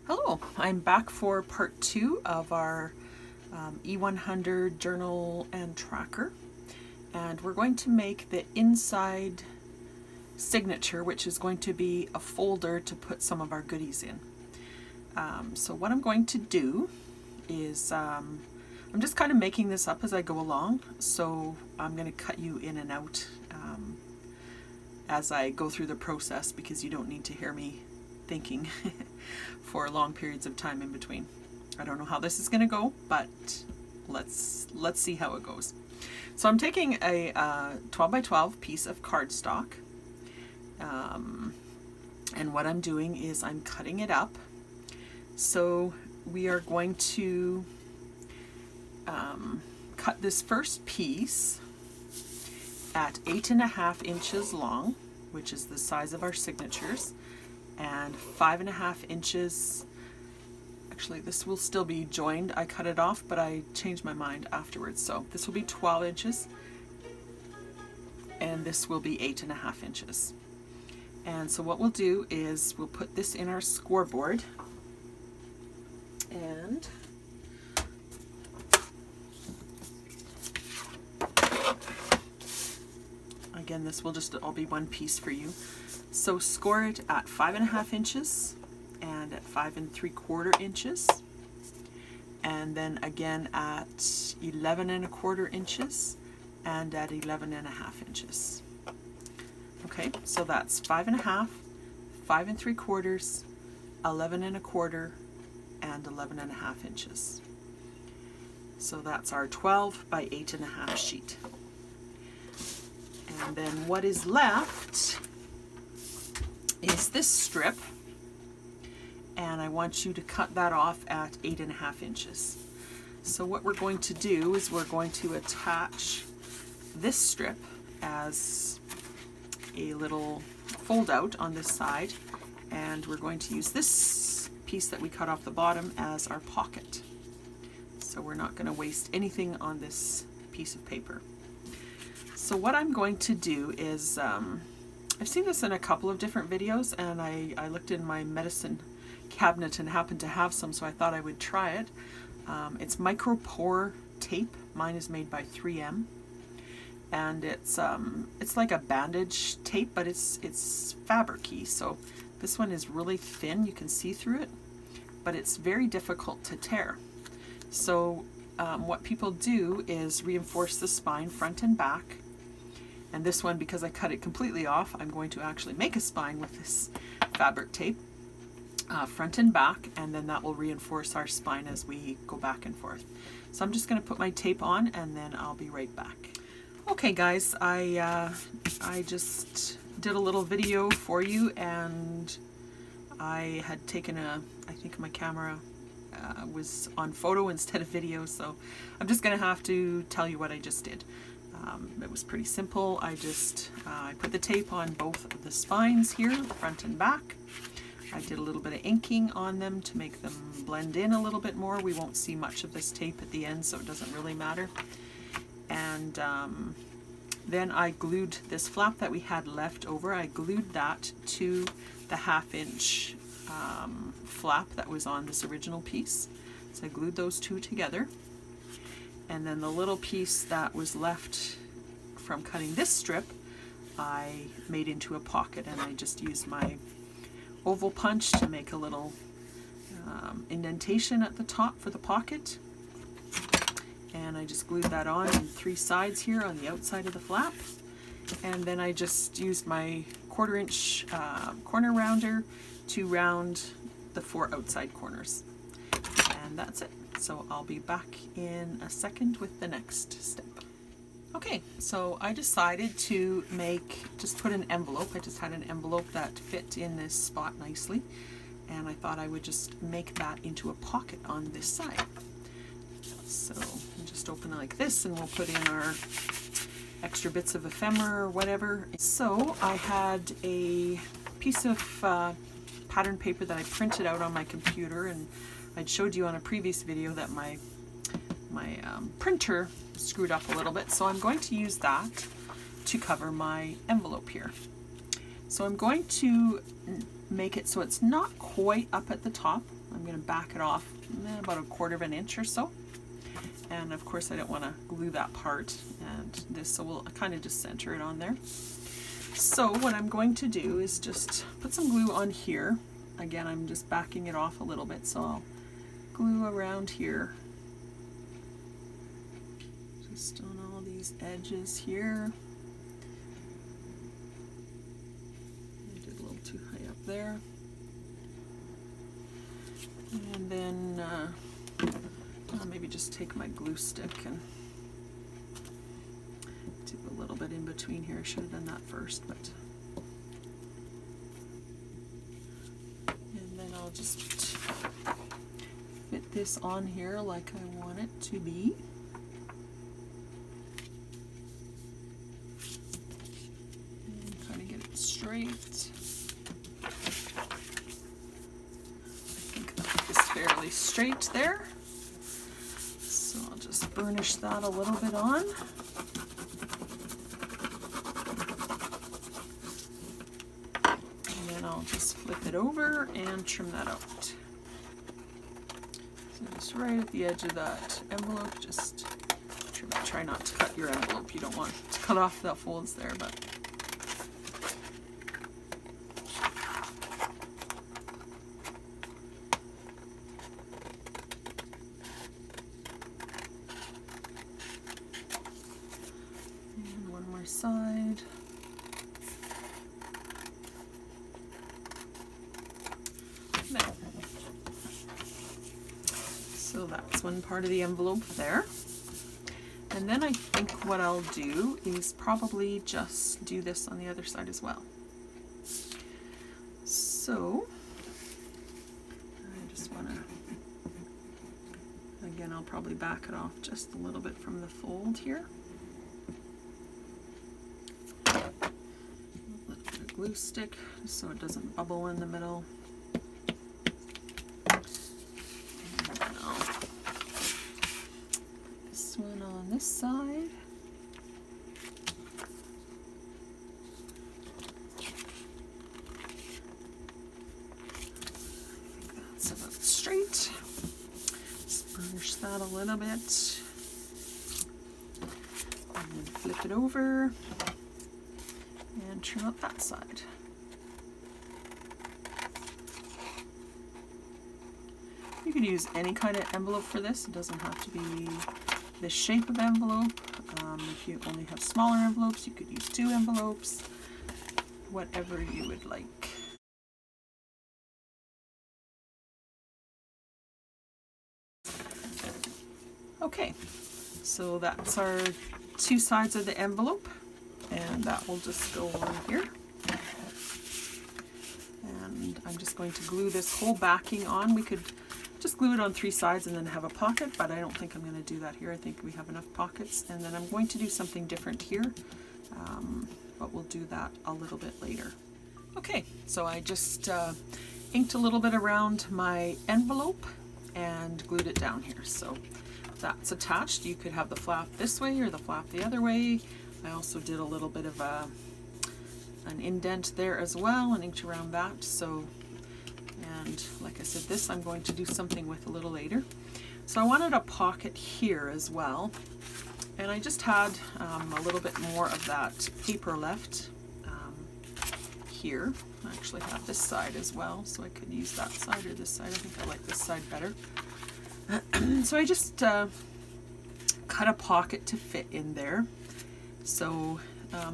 Hello, I'm back for part 2 of our E100 journal and tracker, and we're going to make the inside signature, which is going to be a folder to put some of our goodies in. So what I'm going to do is I'm just kind of making this up as I go along, so I'm going to cut you in and out as I go through the process, because you don't need to hear me thinking for long periods of time in between. I don't know how this is going to go, but let's see how it goes. So I'm taking a 12 by 12 piece of cardstock, and what I'm doing is I'm cutting it up. So we are going to cut this first piece at 8.5 inches long, which is the size of our signatures, and 5.5 inches. Actually, this will still be joined. I cut it off, but I changed my mind afterwards. So this will be 12 inches, and this will be 8.5 inches. And so what we'll do is we'll put this in our scoreboard, and again, this will just all be one piece for you. So score it at 5.5 inches and at 5 3/4 inches, and then again at 11 1/4 inches and at 11.5 inches. Okay, so that's 5.5, 5 3/4, 11 1/4, and 11.5 inches. So that's our 12 by 8.5 sheet. And then what is left is this strip, and I want you to cut that off at 8.5 inches. So what we're going to do is we're going to attach this strip as a little fold out on this side, and we're going to use this piece that we cut off the bottom as our pocket. So we're not going to waste anything on this piece of paper. So what I'm going to do is, I've seen this in a couple of different videos, and I looked in my medicine cabinet and happened to have some, so I thought I would try it. It's Micropore Tape. Mine is made by 3M, and it's like a bandage tape, but it's fabric-y. So this one is really thin, you can see through it, but it's very difficult to tear. So what people do is reinforce the spine front and back. And this one, because I cut it completely off, I'm going to actually make a spine with this fabric tape, front and back, and then that will reinforce our spine as we go back and forth. So I'm just going to put my tape on, and then I'll be right back. Okay guys, I just did a little video for you, and I had taken I think my camera was on photo instead of video, so I'm just going to have to tell you what I just did. It was pretty simple. I put the tape on both of the spines here, front and back. I did a little bit of inking on them to make them blend in a little bit more. We won't see much of this tape at the end, so it doesn't really matter. And then I glued this flap that we had left over. I glued that to the 1/2 inch flap that was on this original piece. So I glued those two together. And then the little piece that was left from cutting this strip, I made into a pocket, and I just used my oval punch to make a little indentation at the top for the pocket. And I just glued that on 3 sides here on the outside of the flap. And then I just used my 1/4 inch corner rounder to round the 4 outside corners. And that's it. So I'll be back in a second with the next step. Okay, so I decided to just put an envelope. I just had an envelope that fit in this spot nicely, and I thought I would just make that into a pocket on this side. So we'll just open it like this, and we'll put in our extra bits of ephemera or whatever. So I had a piece of pattern paper that I printed out on my computer, and I'd showed you on a previous video that my printer screwed up a little bit, so I'm going to use that to cover my envelope here. So I'm going to make it so it's not quite up at the top, I'm going to back it off about 1/4 inch or so. And of course I don't want to glue that part and this, so we'll kind of just center it on there. So what I'm going to do is just put some glue on here. Again, I'm just backing it off a little bit, so I'll glue around here. Just on all these edges here. I did a little too high up there. And then I'll maybe just take my glue stick and do a little bit in between here. I should have done that first, but. And then I'll just fit this on here like I want it to be. And kind of get it straight. I think that is fairly straight there. So I'll just burnish that a little bit on. And then I'll just flip it over and trim that out. So just right at the edge of that envelope, just try not to cut your envelope. You don't want to cut off the folds there, but side. There. So that's one part of the envelope there. And then I think what I'll do is probably just do this on the other side as well. So I just want to, again, I'll probably back it off just a little bit from the fold here. Glue stick so it doesn't bubble in the middle. And then I'll put this one on this side. I think that's about straight. Just burnish that a little bit. And then flip it over. And trim up that side. You could use any kind of envelope for this. It doesn't have to be this shape of envelope. If you only have smaller envelopes, you could use 2 envelopes. Whatever you would like. Okay, so that's our 2 sides of the envelope. And that will just go on here. And I'm just going to glue this whole backing on. We could just glue it on 3 sides and then have a pocket, but I don't think I'm going to do that here. I think we have enough pockets. And then I'm going to do something different here, but we'll do that a little bit later. Okay, so I just inked a little bit around my envelope and glued it down here. So that's attached. You could have the flap this way or the flap the other way. I also did a little bit of an indent there as well and inked around that. So, and like I said, this I'm going to do something with a little later. So I wanted a pocket here as well. And I just had a little bit more of that paper left here. I actually have this side as well, so I could use that side or this side. I think I like this side better. So I just cut a pocket to fit in there. So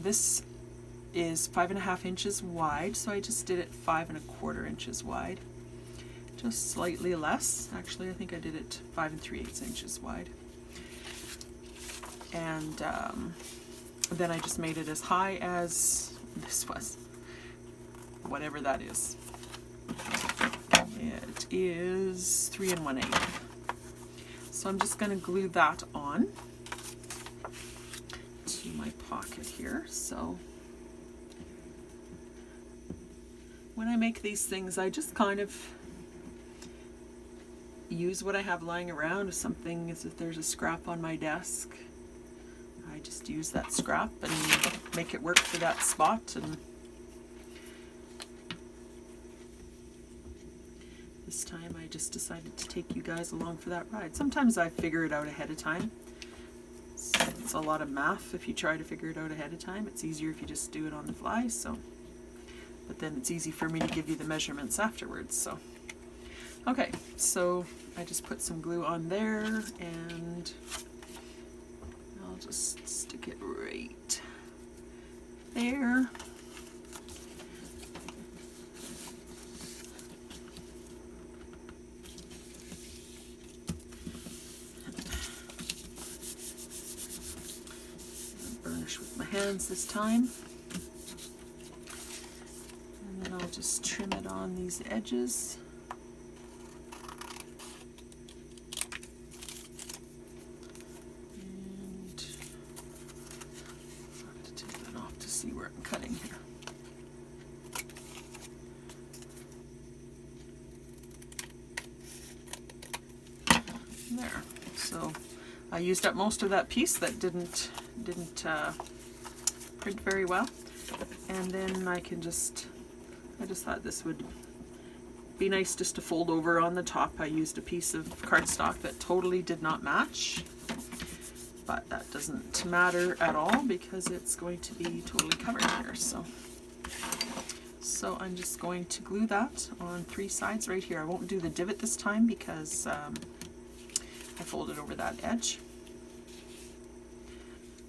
this is 5.5 inches wide, so I just did it 5 1/4 inches wide, just slightly less. Actually, I think I did it 5 3/8 inches wide. And then I just made it as high as this was, whatever that is. It is 3 1/8. So I'm just going to glue that on to my pocket here. So when I make these things, I just kind of use what I have lying around. If something is, if there's a scrap on my desk, I just use that scrap and make it work for that spot. And this time I just decided to take you guys along for that ride. Sometimes I figure it out ahead of time. It's a lot of math if you try to figure it out ahead of time. It's easier if you just do it on the fly, so. But then it's easy for me to give you the measurements afterwards, so. Okay, so I just put some glue on there, and I'll just stick it right there. Burnish with my hands this time. And then I'll just trim it on these edges. And I have to take that off to see where I'm cutting here. There. So I used up most of that piece that didn't print very well, and then I just thought this would be nice just to fold over on the top. I used a piece of cardstock that totally did not match, but that doesn't matter at all because it's going to be totally covered here. So I'm just going to glue that on 3 sides right here. I won't do the divot this time because I folded over that edge.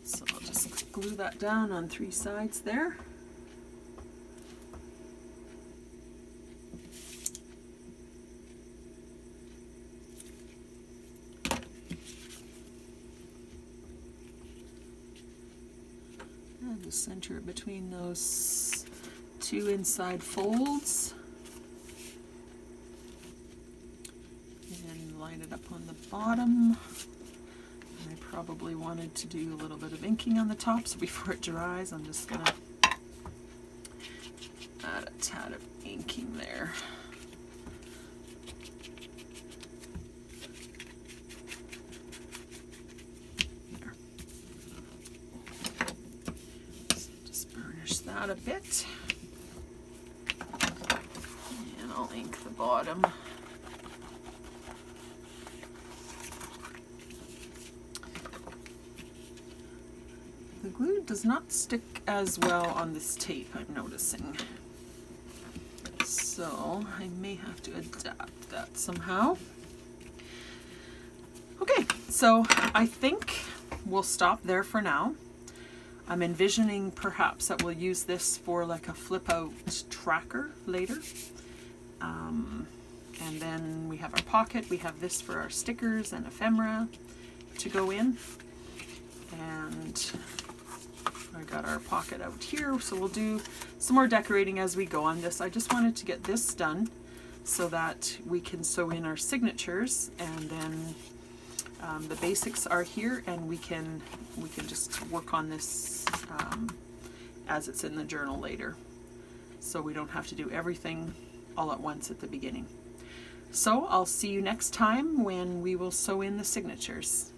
So I'll just glue that down on 3 sides there. And just center it between those 2 inside folds. And line it up on the bottom. I probably wanted to do a little bit of inking on the top, so before it dries I'm just going to add a tad of inking there. There. So just burnish that a bit. And I'll ink the bottom. The glue does not stick as well on this tape, I'm noticing. So I may have to adapt that somehow. Okay, so I think we'll stop there for now. I'm envisioning perhaps that we'll use this for like a flip out tracker later. And then we have our pocket, we have this for our stickers and ephemera to go in. And I got our pocket out here, so we'll do some more decorating as we go on this. I just wanted to get this done so that we can sew in our signatures, and then the basics are here, and we can just work on this as it's in the journal later, so we don't have to do everything all at once at the beginning. So I'll see you next time when we will sew in the signatures.